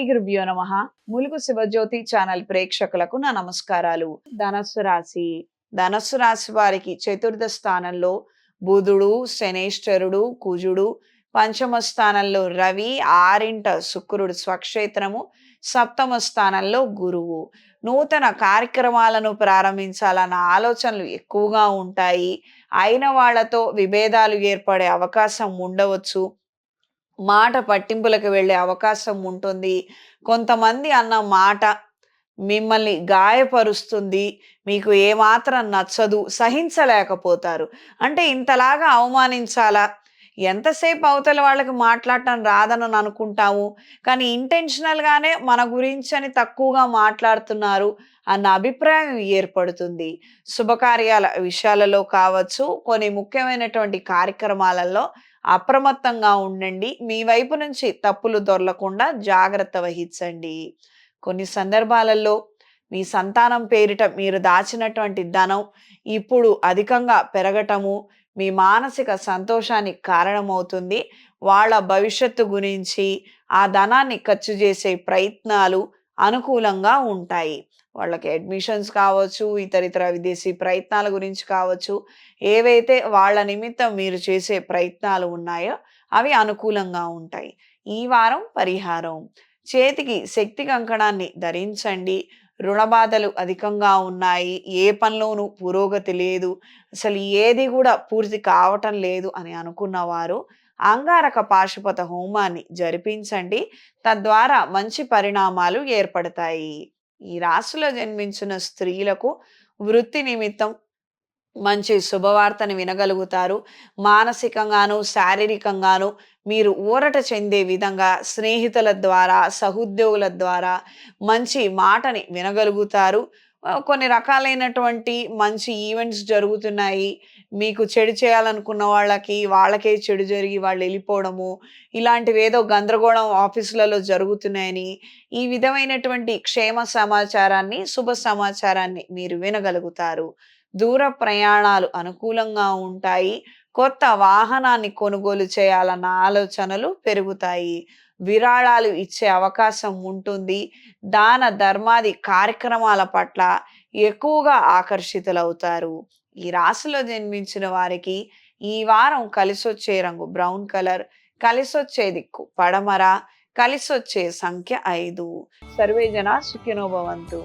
గురుభ్యో నమః. ములుగు శివజ్యోతి ఛానల్ ప్రేక్షకులకు నా నమస్కారాలు. ధనస్సు రాశి వారికి చతుర్థ స్థానంలో బుధుడు, శనేశ్వరుడు, కుజుడు, పంచమ స్థానంలో రవి, ఆరింట శుక్రుడు స్వక్షేత్రము, సప్తమ స్థానంలో గురువు. నూతన కార్యక్రమాలను ప్రారంభించాలన్న ఆలోచనలు ఎక్కువగా ఉంటాయి. అయిన వాళ్ళతో విభేదాలు ఏర్పడే అవకాశం ఉండవచ్చు. మాట పట్టింపులకు వెళ్ళే అవకాశం ఉంటుంది. కొంతమంది అన్న మాట మిమ్మల్ని గాయపరుస్తుంది. మీకు ఏమాత్రం నచ్చదు, సహించలేకపోతారు. అంటే ఇంతలాగా అవమానించాలా? ఎంతసేపు అవతల వాళ్ళకి మాట్లాడటం రాదని అనుకుంటాము. కానీ ఇంటెన్షనల్‌గానే మన గురించని తక్కువగా మాట్లాడుతున్నారు అన్న అభిప్రాయం ఏర్పడుతుంది. శుభకార్యాల విషయాలలో కావచ్చు, కొన్ని ముఖ్యమైనటువంటి కార్యక్రమాలలో అప్రమత్తంగా ఉండండి. మీ వైపు నుంచి తప్పులు దొర్లకుండా జాగ్రత్త వహించండి. కొన్ని సందర్భాలలో మీ సంతానం పేరిట మీరు దాచినటువంటి ధనం ఇప్పుడు అధికంగా పెరగటము మీ మానసిక సంతోషానికి కారణమవుతుంది. వాళ్ళ భవిష్యత్తు గురించి ఆ ధనాన్ని ఖర్చు చేసే ప్రయత్నాలు అనుకూలంగా ఉంటాయి. వాళ్ళకి అడ్మిషన్స్ కావచ్చు, ఇతరితర విదేశీ ప్రయత్నాల గురించి కావచ్చు, ఏవైతే వాళ్ళ నిమిత్తం మీరు చేసే ప్రయత్నాలు ఉన్నాయో అవి అనుకూలంగా ఉంటాయి. ఈ వారం పరిహారం: చేతికి శక్తి కంకణాన్ని ధరించండి. రుణ బాధలు అధికంగా ఉన్నాయి, ఏ పనిలోనూ పురోగతి లేదు, అసలు ఏది కూడా పూర్తి కావటం లేదు అని అనుకున్నవారు అంగారక పాశుపత హోమాన్ని జరిపించండి. తద్వారా మంచి పరిణామాలు ఏర్పడతాయి. ఈ రాశిలో జన్మించిన స్త్రీలకు వృత్తి నిమిత్తం మంచి శుభవార్తని వినగలుగుతారు. మానసికంగాను, శారీరకంగాను మీరు ఊరట చెందే విధంగా స్నేహితుల ద్వారా, సహోద్యోగుల ద్వారా మంచి మాటని వినగలుగుతారు. కొన్ని రకాలైనటువంటి మంచి ఈవెంట్స్ జరుగుతున్నాయి. మీకు చెడు చేయాలనుకున్న వాళ్ళకే చెడు జరిగి వాళ్ళు వెళ్ళిపోవడము, ఇలాంటివేదో గందరగోళం ఆఫీసులలో జరుగుతున్నాయని, ఈ విధమైనటువంటి క్షేమ సమాచారాన్ని, శుభ సమాచారాన్ని మీరు వినగలుగుతారు. దూర ప్రయాణాలు అనుకూలంగా ఉంటాయి. కొత్త వాహనాన్ని కొనుగోలు చేయాలన్న ఆలోచనలు పెరుగుతాయి. విరాళాలు ఇచ్చే అవకాశం ఉంటుంది. దాన ధర్మాది కార్యక్రమాల పట్ల ఎక్కువగా ఆకర్షితులవుతారు. ఈ రాశిలో జన్మించిన వారికి ఈ వారం కలిసొచ్చే రంగు బ్రౌన్ కలర్, కలిసొచ్చే దిక్కు పడమర, కలిసొచ్చే సంఖ్య 5. సర్వే జన సుఖినో భవంతు.